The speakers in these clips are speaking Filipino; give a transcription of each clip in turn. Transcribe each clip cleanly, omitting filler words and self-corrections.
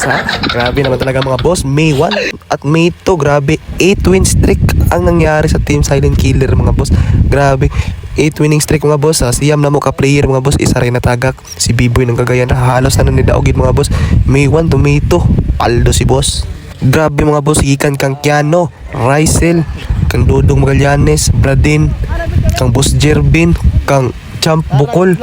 boss ha. Grabe naman talaga mga boss. May 1 at May 2, grabe 8 win streak ang nangyari sa Team Silent Killer mga boss. Grabe 8 winning streak mga boss ha. Siyam na mo ka player mga boss. Isa rin natagak si B-Boy ng Cagayan. Halos na ni Daogid mga boss. May 1 to May 2, paldo si boss. Grabe mga boss, ikan kang Kiano, Rysel, kang Dudong Magallanes, Bradin, kang Boss Jervin, kang Champ Bukol,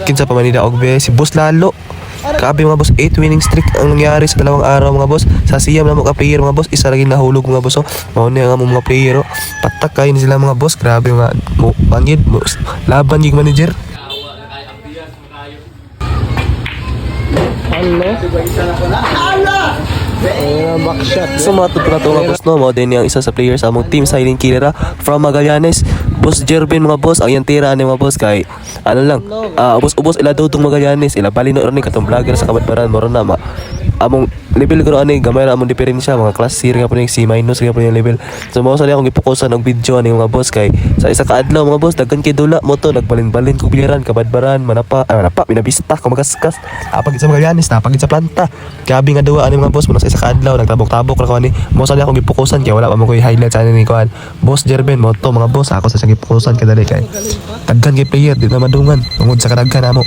kinsa pa man ni Daog be, si Boss Lalo. Grabe mga boss, 8 winning streak ang nangyari sa dalawang araw mga boss. Sa siyam na mga player mga boss, isa lagi nahulog mga boss. Mao ni ang mga player, patak kayo sila mga boss. Grabe mga bangid, laban yung manager. Backshot. So mga tutula to mga boss no, mo din yung isa sa player sa among Team Silent Killer from Magallanes, Boss Jervin mga boss. Ang yan tira ni mga boss kay ano lang, ubos ila daw tong Magallanes, ila bali no ron katong vlogger sa Kabadbaran mo ron na among level ko ani gamay ra among diferensya mga class C nga po ni C minus nga po yung level. So mao sa akong gipokusan og video ani mga boss kay sa isa ka adlaw mga boss daghan kay dula mo to nagbalin-balin ko biliran Kabadbaran manapa pinabista ko magaskas apagid sa Magallanes napagid sa planta. Grabe nga duwa ani mga boss mo sa isa ka adlaw nagtabok-tabok ra ko ani. Mao sa akong gipokusan kay wala pa mo koy highlights ani ni kuan Boss Jervin mo to mga boss ako sa siyang gipokusan kadali kay daghan kay player di na madungan tungod sa kadaghan amo.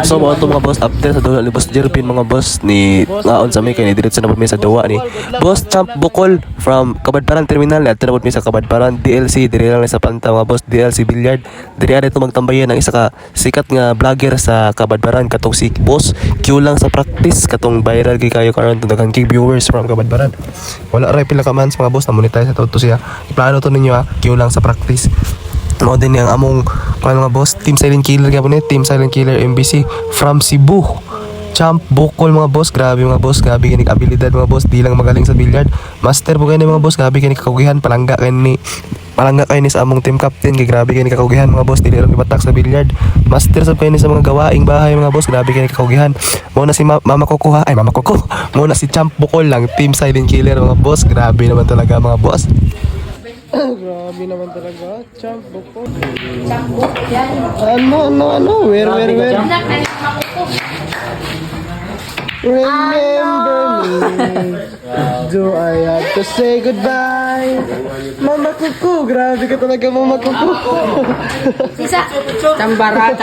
So mo mga boss after sa dulo ni Boss Jervin mga boss ni ngaon sa may kay ni diretso na po mi sa duwa ni Boss Champ Bukol from Kabadbaran Terminal at na po mi sa Kabadbaran DLC dire lang sa planta mga boss DLC Billiard dire adto magtambayan ng isa ka sikat nga vlogger sa Kabadbaran katong si Boss Q lang sa practice katong viral kay kayo karon daghang kay viewers from Kabadbaran. Wala ra pila ka months mga boss na monetize sa to siya. Plano to ninyo Q lang sa practice. Mao din yang among kuan mga boss Team Silent Killer gyapon ni Team Silent Killer MBC from Cebu. Champ Bukol mga boss, grabe mga boss, grabe kini abilidad mga boss, di lang magaling sa billiard. Master po kani mga boss, grabe kini kakugihan, palangga kani sa among team captain kay grabe kini kakugihan mga boss, dili ra ibatak sa billiard. Master sa kani sa mga gawaing bahay mga boss, grabe kini kakugihan. Mo na si Mama Coco mo na si Champ Bukol lang Team Silent Killer mga boss, grabe naman talaga mga boss. Grabe naman talaga. Champ Bukol. Ano? Where? Remember me. Do I have to say goodbye? Mama Kuku. Grabe ka talaga Mama Kuku. Sisa. Tambara.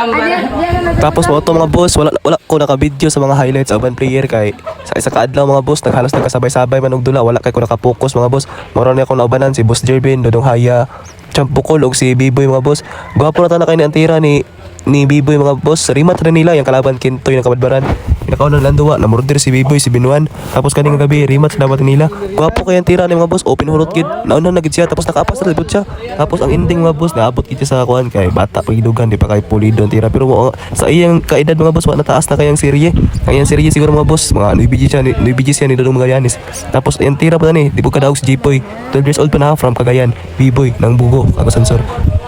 Tapos mo ito mga boss, wala ko naka-video sa mga highlights of one player kay sa isa ka adlaw mga boss, naghalos nagkasabay-sabay man og dula, wala kay ko naka-focus mga boss. Moro ni ako naubanan si Boss Jervin, Dodong Haya, Champ Bukol og si B-Boy mga boss. Gwapo na ta na kay ni antira ni B-Boy mga boss. Rimat rin nila yung kalaban Kintoy ng Kabadbaran. Nakaw ng landuwa, namurder si B-Boy, si Binuan. Tapos kaning gabi, rimat sa dapat nila. Gwapo kay antira ni mga boss, open hulot gid. Nauna na gid siya, tapos nakaapas na libot siya. Tapos ang ending mga boss, naabot gid siya sa kuan kay bata pagidugan, di pa kay pulido antira. Pero mo sa iyang kaedad mga boss, wala taas na kayang serye. Ang iyang serye siguro mga boss, mga NBG siya ni Dodong Magallanes. Tapos ang tira pa ni, di po kadaog si Jipoy. 12 years old pa na from Cagayan. B-Boy ng Bugo, Sensor.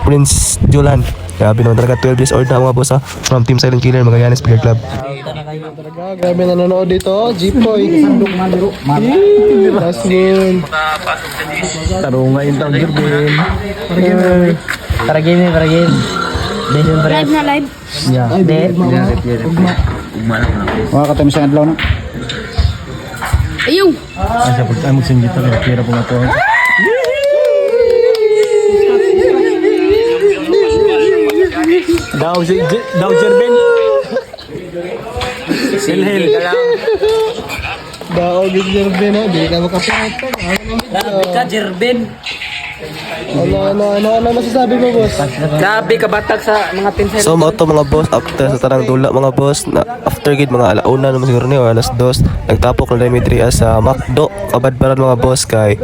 Prince Jolan. Grabe naman talaga, 12 years old na mga boss from Team Silent Killer Magallanes Player Club. Grabe nanonood dito, Jipoy. Tasmin. Tarunga yung tawag Jervin. Para game. Live na live. Yeah. Mga katamis ang adlaw na. Ayun. Ay, sa magsinggit na kira po nga to. Daw Jervin. Silhil ka lang. Daog yung Jervin di ka makapatag. Grabe ka Jervin. Ano masasabi mo boss? Grabe ka batag sa mga pinsel. So mao to mga boss after sa tarang dula mga boss na after gid mga alauna naman siguro ni alas 2 nagtapok na dami diri sa Macdo Kabadbaran mga boss kay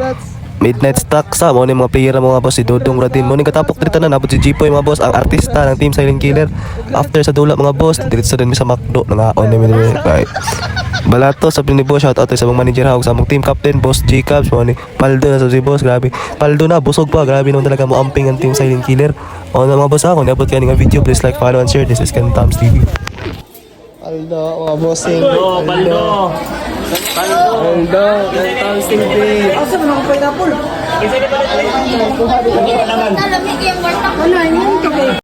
midnight stock sa mo ni mga player mga boss si Dodong Radin mo ni katapok dito na nabot si Jipoy mga boss ang artista ng Team Silent Killer after sa dula mga boss diretso din mi sa Macdo nangaon ni kay balato sa pinibo shout out sa mga manager hawag sa among team captain Boss Jacobs mo ni Paldo na sa si boss grabe Paldo na busog pa grabe naman talaga mo amping ang Team Silent Killer o na mga boss ako niabot kaya nga video please like follow and share this is Ken Tom's TV. Paldo mga bossing Paldo Ken Tom's TV. Asa mo na ko pineapple? Talamig yung warta ko na yun.